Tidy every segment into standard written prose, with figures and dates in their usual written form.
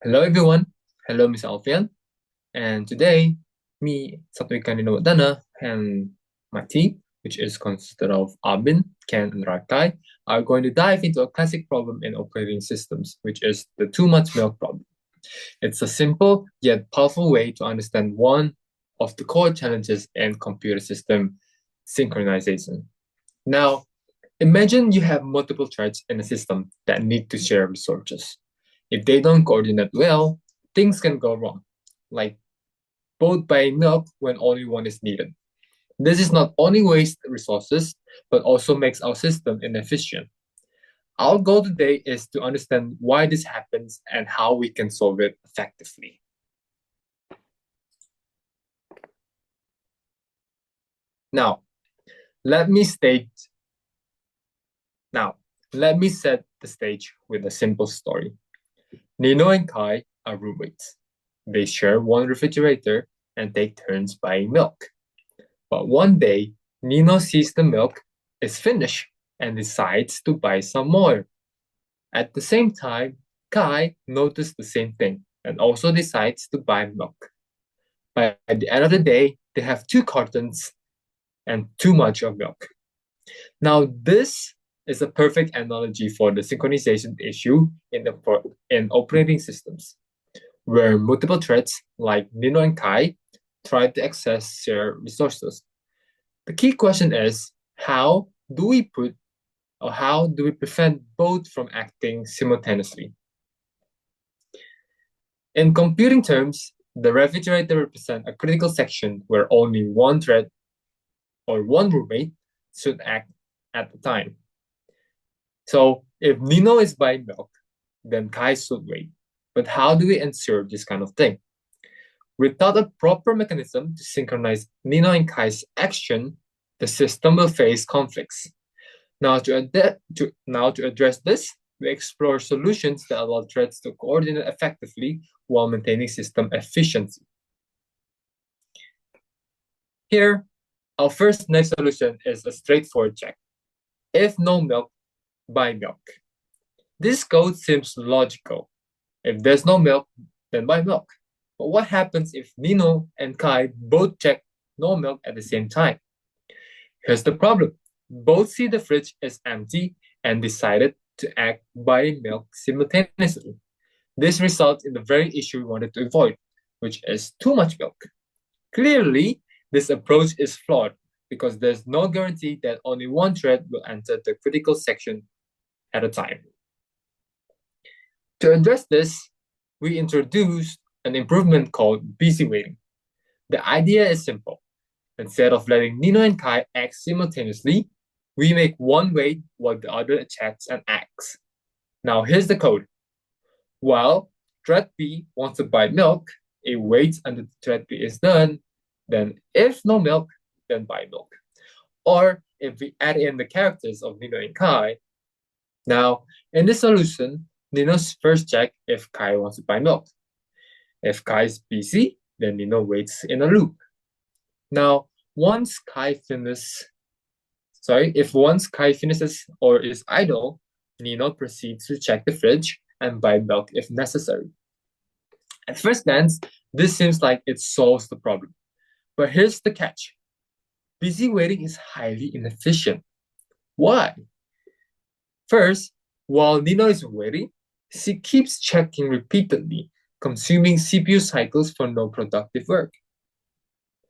Hello everyone. Hello Miss Alfian. And today, me, Satwika Kanino Dana, and my team, which is consisted of Abin, Ken, and Rakai, are going to dive into a classic problem in operating systems, which is the too much milk problem. It's a simple yet powerful way to understand one of the core challenges in computer system synchronization. Now, imagine you have multiple threads in a system that need to share resources. If they don't coordinate well, things can go wrong, like both buying milk when only one is needed. This is not only waste resources, but also makes our system inefficient. Our goal today is to understand why this happens and how we can solve it effectively. Now, let me state Now, let me set the stage with a simple story. Nino and Kai are roommates. They share one refrigerator and take turns buying milk. But one day, Nino sees the milk is finished and decides to buy some more. At the same time, Kai noticed the same thing and also decides to buy milk. By the end of the day, they have 2 cartons and too much of milk. Now, this is a perfect analogy for the synchronization issue in operating systems, where multiple threads like Nino and Kai try to access shared resources. The key question is, how do we prevent both from acting simultaneously? In computing terms, the refrigerator represents a critical section where only one thread or one roommate should act at a time. So if Nino is buying milk, then Kai should wait. But how do we ensure this kind of thing? Without a proper mechanism to synchronize Nino and Kai's action, the system will face conflicts. Now to address this, we explore solutions that allow threads to coordinate effectively while maintaining system efficiency. Here, our first next solution is a straightforward check. If no milk, buy milk. This code seems logical. If there's no milk, then buy milk. But what happens if Nino and Kai both check no milk at the same time? Here's the problem. Both see the fridge is empty and decided to act buying milk simultaneously. This results in the very issue we wanted to avoid, which is too much milk. Clearly, this approach is flawed because there's no guarantee that only one thread will enter the critical section at a time. To address this, we introduced an improvement called busy waiting. The idea is simple. Instead of letting Nino and Kai act simultaneously, we make one wait while the other checks and acts. Now here's the code. While thread B wants to buy milk, it waits until thread B is done. Then if no milk, then buy milk. Or if we add in the characters of Nino and Kai, now in this solution, Nino's first check if Kai wants to buy milk. If Kai is busy, then Nino waits in a loop. Now, once Kai finishes or is idle, Nino proceeds to check the fridge and buy milk if necessary. At first glance, this seems like it solves the problem. But here's the catch. Busy waiting is highly inefficient. Why? First, while Nino is waiting, she keeps checking repeatedly, consuming CPU cycles for no productive work.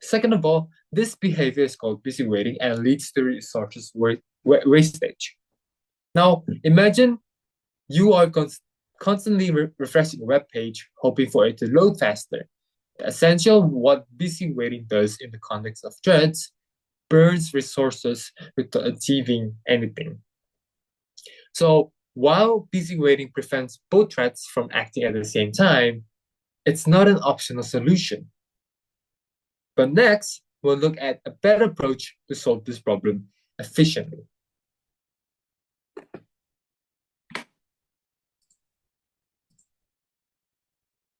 Second of all, this behavior is called busy waiting and leads to resources wastage. Now, imagine you are constantly refreshing a web page, hoping for it to load faster. The essential what busy waiting does in the context of threads burns resources without achieving anything. So while busy waiting prevents both threads from acting at the same time, it's not an optional solution. But next, we'll look at a better approach to solve this problem efficiently.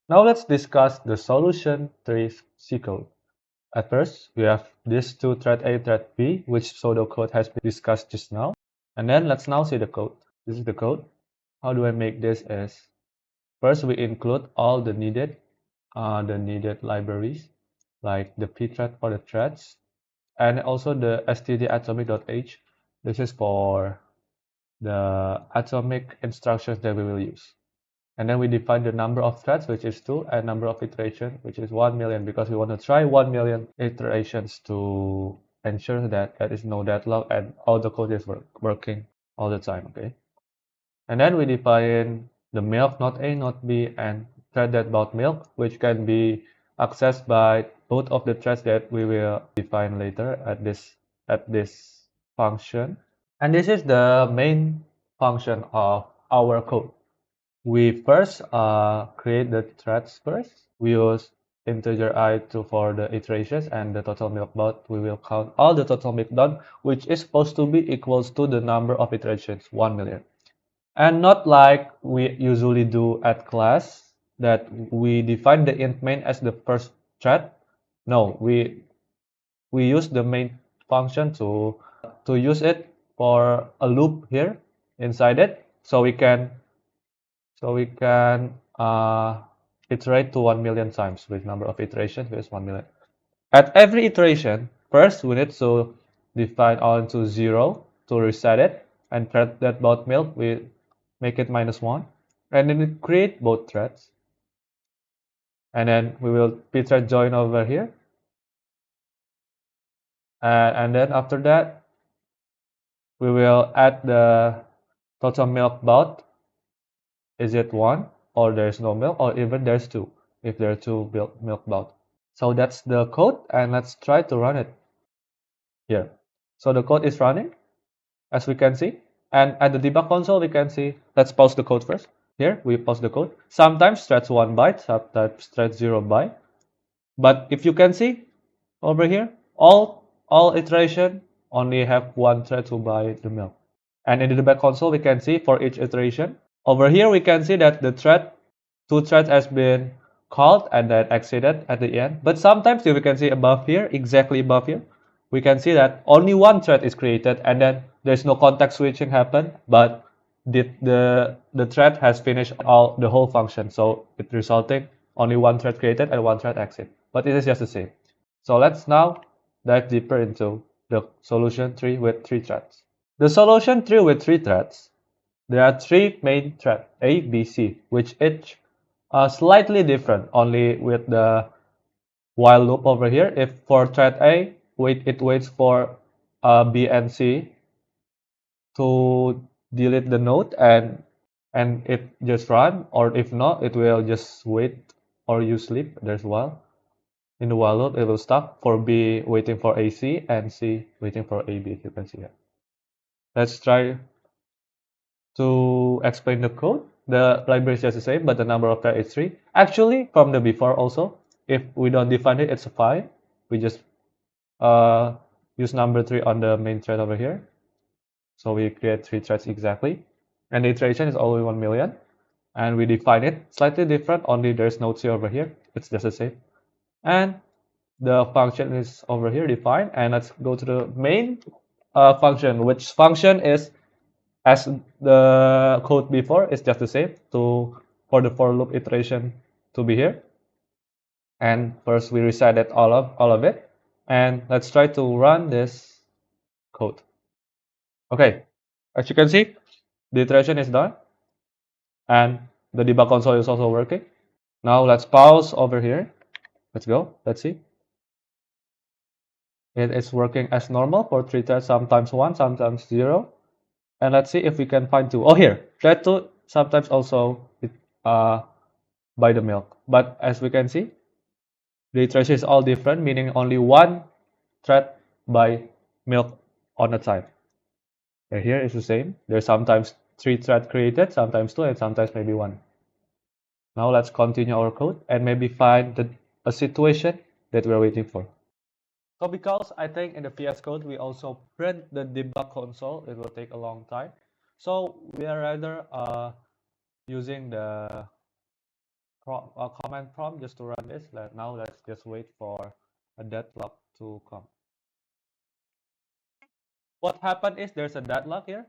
Now let's discuss the solution tree C code. At first, we have these two thread A, thread B, which pseudocode has been discussed just now. And then let's now see the code. This is the code. How do I make this as First, we include all the needed libraries, like the pthread for the threads, and also the stdatomic.h. This is for the atomic instructions that we will use. And then we define the number of threads, which is 2, and number of iterations, which is 1 million, because we want to try 1 million iterations to ensure that there is no deadlock and all the code is working all the time, okay? And then we define the milk node A, node B, and thread that bound milk, which can be accessed by both of the threads that we will define later at this function. And this is the main function of our code. We first create the threads first. We use integer I for the iterations, and the total milk bound. We will count all the total milk done, which is supposed to be equals to the number of iterations, 1 million. And not like we usually do at class, that we define the int main as the first thread. No, we use the main function to use it for a loop here inside it, so we can iterate to 1 million times with number of iterations is 1 million. At every iteration, first we need to define all into 0 to reset it, and thread that bound milk we make it -1, and then we create both threads, and then we will pthread join over here, and then after that we will add the total milk bound. Is it 1, or there's no milk, or even there's 2 if there are 2 milk bound. So that's the code, and let's try to run it here. So the code is running, as we can see, and at the debug console we can see, let's pause the code first. Here we pause the code. Sometimes threads 1 byte, sometimes threads 0 byte, but if you can see over here, all iteration only have 1 thread to buy the milk. And in the debug console we can see for each iteration. Over here we can see that the two threads has been called and then exited at the end. But sometimes if we can see above here, exactly above here, we can see that only one thread is created and then there's no context switching happen, but the thread has finished the whole function. So it resulting only one thread created and one thread exit. But it is just the same. So let's now dive deeper into the solution tree with 3 threads. The solution tree with 3 threads, there are 3 main threads, A, B, C, which each are slightly different, only with the while loop over here. If for thread A, it waits for B and C to delete the node, and it just run, or if not, it will just wait or you sleep. There's while. In the while loop, it will stop for B waiting for AC and C waiting for AB, if you can see here. Let's try to explain the code. The library is just the same, but the number of threads is 3. Actually, from the before also, if we don't define it, it's fine. We just use number 3 on the main thread over here. So we create 3 threads exactly. And the iteration is only 1 million. And we define it slightly different, only there's no C over here. It's just the same. And the function is over here defined. And let's go to the main function, which function is, as the code before, is just the same for the for loop iteration to be here. And first we reset all of it, and let's try to run this code. Okay, as you can see, the iteration is done and the debug console is also working. Now let's pause over here. Let's go. Let's see. It is working as normal for 3 threads, sometimes 1, sometimes 0. And let's see if we can find 2. Oh, here, thread 2 sometimes also buy the milk. But as we can see, the iteration is all different, meaning only one thread buy milk on a time. And here is the same. There's sometimes 3 threads created, sometimes 2, and sometimes maybe 1. Now let's continue our code and maybe find a situation that we're waiting for. So because I think in the VS Code we also print the debug console, it will take a long time. So we are rather using the command prompt just to run this. Now let's just wait for a deadlock to come. What happened is there's a deadlock here.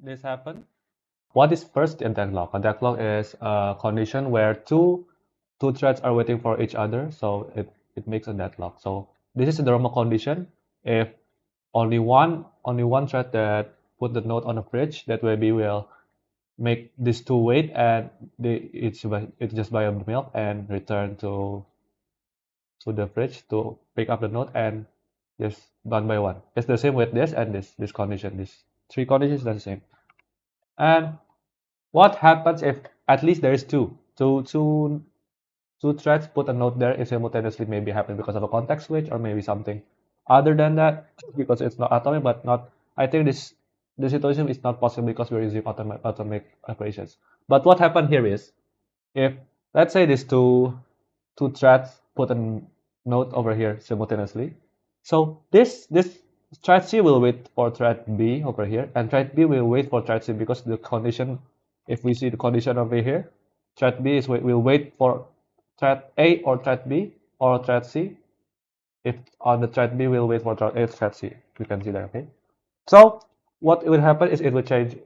This happened. what is first a deadlock? A deadlock is a condition where two threads are waiting for each other, so it makes a deadlock. So this is a normal condition. If only one thread that put the node on the fridge, that way we will make these two wait and it's just buy a milk and return to the fridge to pick up the node and just one by one. It's the same with this and this condition. These three conditions are the same. And what happens if at least there is two threads put a node there is simultaneously maybe happen because of a context switch or maybe something other than that because it's not atomic but not I think this situation is not possible because we're using atomic operations. But what happened here is if let's say these two threads put a node over here simultaneously. So this thread C will wait for thread B over here, and thread B will wait for thread C because the condition, if we see the condition over here, thread B is will wait for thread A or thread B or thread C. If on the thread B will wait for thread A, thread C. We can see that, okay? So what will happen is it will change,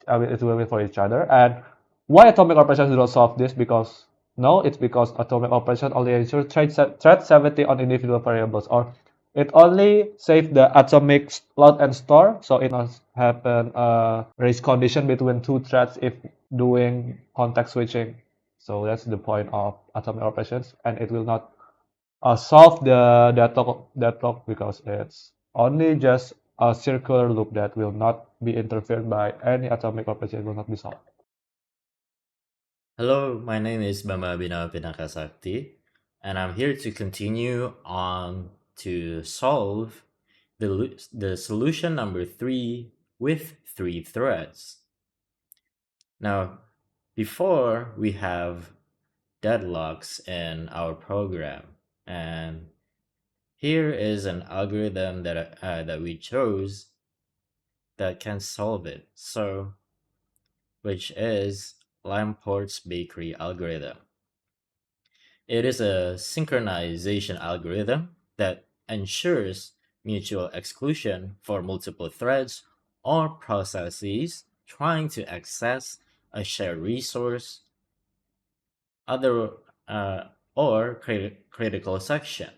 it will wait for each other. And why atomic operations do not solve this? Because no, it's because atomic operation only ensure thread 70 on individual variables, or it only save the atomic load and store, so it must happen a race condition between two threads if doing context switching. So that's the point of atomic operations, and it will not solve the deadlock because it's only just a circular loop that will not be interfered by any atomic operation, will not be solved. Hello, my name is Bama Bina Pinakasakti, and I'm here to continue on to solve the solution number 3 with 3 threads. Now, before we have deadlocks in our program, and here is an algorithm that we chose that can solve it. So, which is Lamport's bakery algorithm. It is a synchronization algorithm that ensures mutual exclusion for multiple threads or processes trying to access a shared resource other or critical section.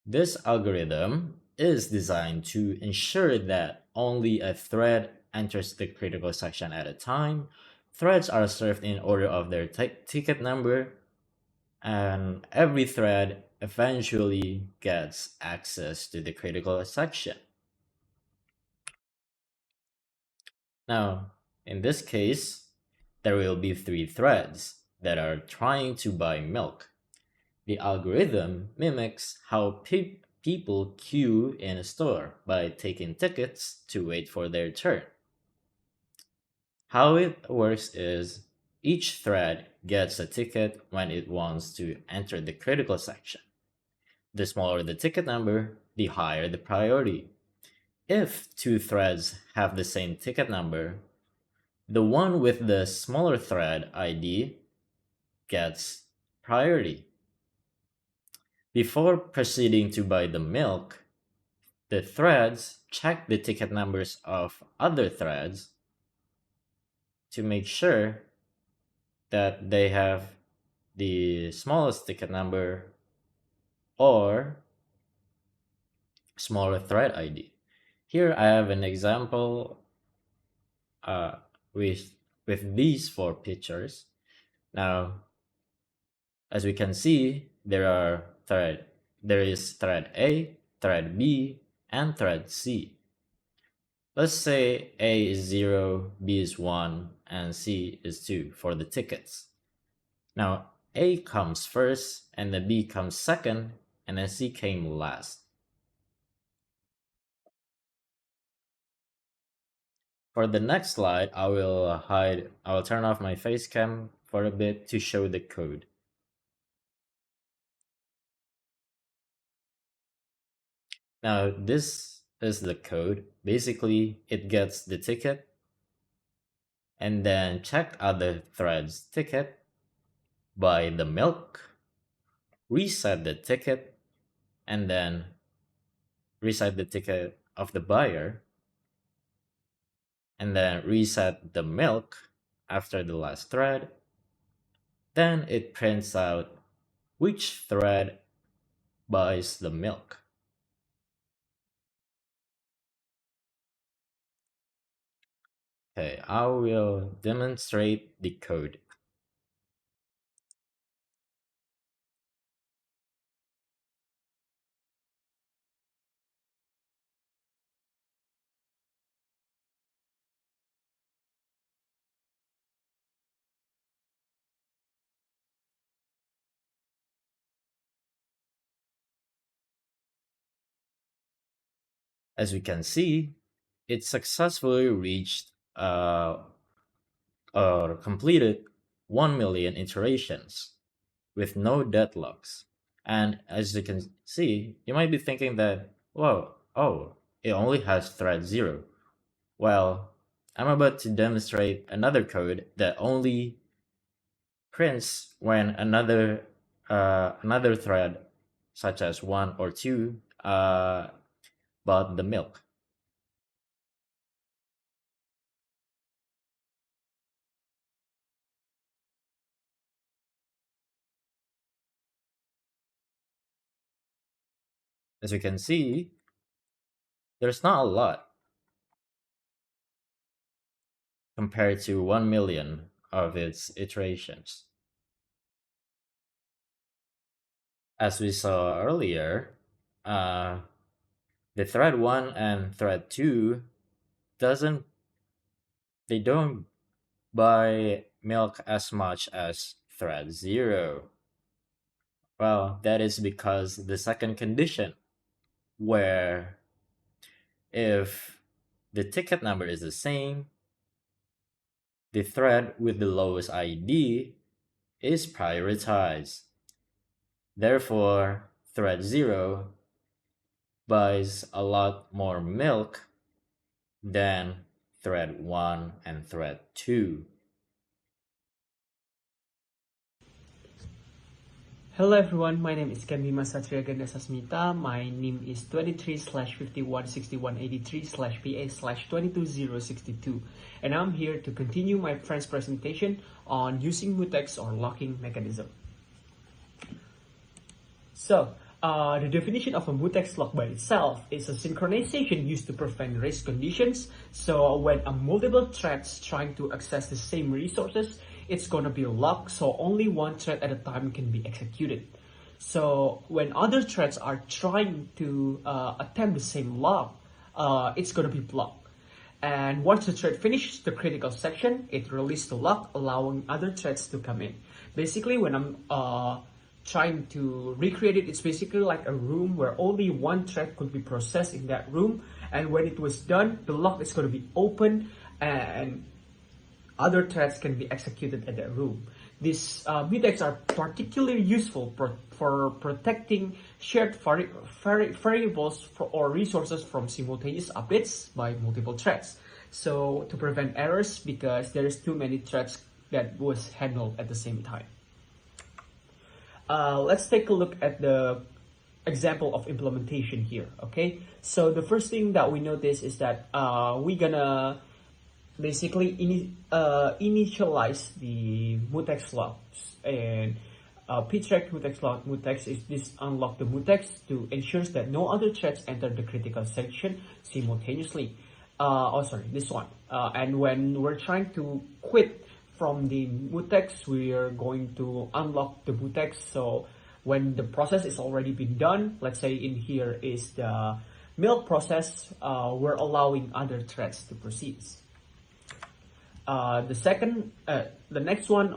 This algorithm is designed to ensure that only a thread enters the critical section at a time. Threads are served in order of their ticket number, and every thread eventually gets access to the critical section. Now, in this case, there will be 3 threads that are trying to buy milk. The algorithm mimics how people queue in a store by taking tickets to wait for their turn. How it works is each thread gets a ticket when it wants to enter the critical section. The smaller the ticket number, the higher the priority. If 2 threads have the same ticket number, the one with the smaller thread ID gets priority. Before proceeding to buy the milk, the threads check the ticket numbers of other threads to make sure that they have the smallest ticket number or smaller thread ID. Here I have an example uh, with these 4 pictures. Now, as we can see, there is thread A, thread B, and thread C. Let's say A is 0, B is 1, and C is 2 for the tickets. Now, A comes first, and then B comes second, and then C came last. For the next slide, I will turn off my face cam for a bit to show the code. Now, this is the code. Basically, it gets the ticket and then check other thread's ticket, buy the milk, reset the ticket, and then reset the ticket of the buyer, and then reset the milk after the last thread, then it prints out which thread buys the milk. Okay, I will demonstrate the code. As we can see, it successfully reached or completed 1 million iterations with no deadlocks. And as you can see, you might be thinking that, whoa, oh, it only has thread 0. Well, I'm about to demonstrate another code that only prints when another thread, such as 1 or 2, bought the milk. As you can see, there's not a lot compared to 1 million of its iterations. As we saw earlier, the thread 1 and thread 2 doesn't they don't buy milk as much as thread 0. Well, that is because the second condition, where if the ticket number is the same, the thread with the lowest ID is prioritized. Therefore, thread 0 buys a lot more milk than thread 1 and thread 2. Hello everyone, my name is Kanbima Satriaganda Sasmita. My name is 23/516183/PA/22062, and I'm here to continue my friend's presentation on using mutex or locking mechanism. So, the definition of a mutex lock by itself is a synchronization used to prevent race conditions. So when a multiple threads trying to access the same resources, it's gonna be locked, so only one thread at a time can be executed. So when other threads are trying to attempt the same lock, it's gonna be blocked. And once the thread finishes the critical section, it releases the lock, allowing other threads to come in. Basically, when I'm trying to recreate it, it's basically like a room where only one thread could be processed in that room, and when it was done, the lock is going to be open and other threads can be executed at that room. These mutex are particularly useful for protecting shared variables or resources from simultaneous updates by multiple threads. So to prevent errors, because there's too many threads that was handled at the same time. Let's take a look at the example of implementation here. Okay, so the first thing that we notice is that we're gonna basically initialize the mutex locks, and ptrack mutex lock mutex is this unlock the mutex to ensure that no other threads enter the critical section simultaneously. This one. And when we're trying to quit from the mutex, we are going to unlock the mutex. So when the process is already been done, let's say in here is the milk process, we're allowing other threads to proceed. The next one,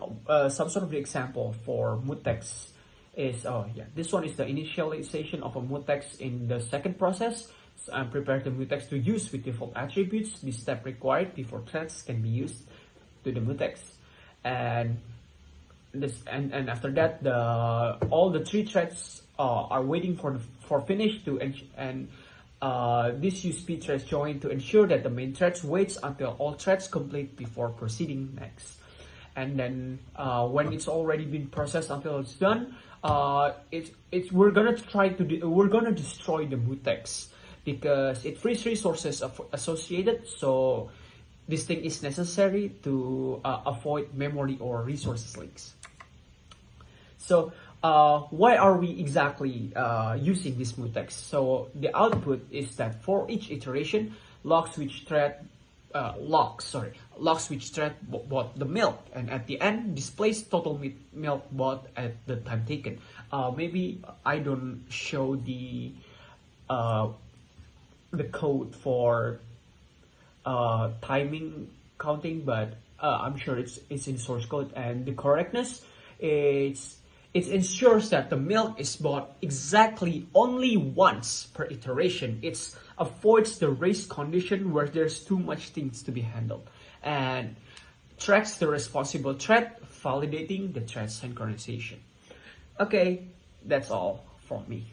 some sort of the example for mutex is, this one is the initialization of a mutex in the second process. So I'm prepared the mutex to use with default attributes. This step required before threads can be used to the mutex, and after that, all the three threads are waiting for finish to this use pthreads join to ensure that the main threads waits until all threads complete before proceeding next. And then when it's already been processed until it's done, we're gonna destroy the mutex because it frees resources associated. So This thing is necessary to avoid memory or resources leaks. So why are we exactly using this mutex? So the output is that for each iteration, log switch thread bought the milk, and at the end displays total milk bought at the time taken. Maybe I don't show the code for timing counting, but I'm sure it's in source code, and the correctness it ensures that the milk is bought exactly only once per iteration. It avoids the race condition where there's too much things to be handled, and tracks the responsible thread, validating the thread synchronization. Okay, that's all from me.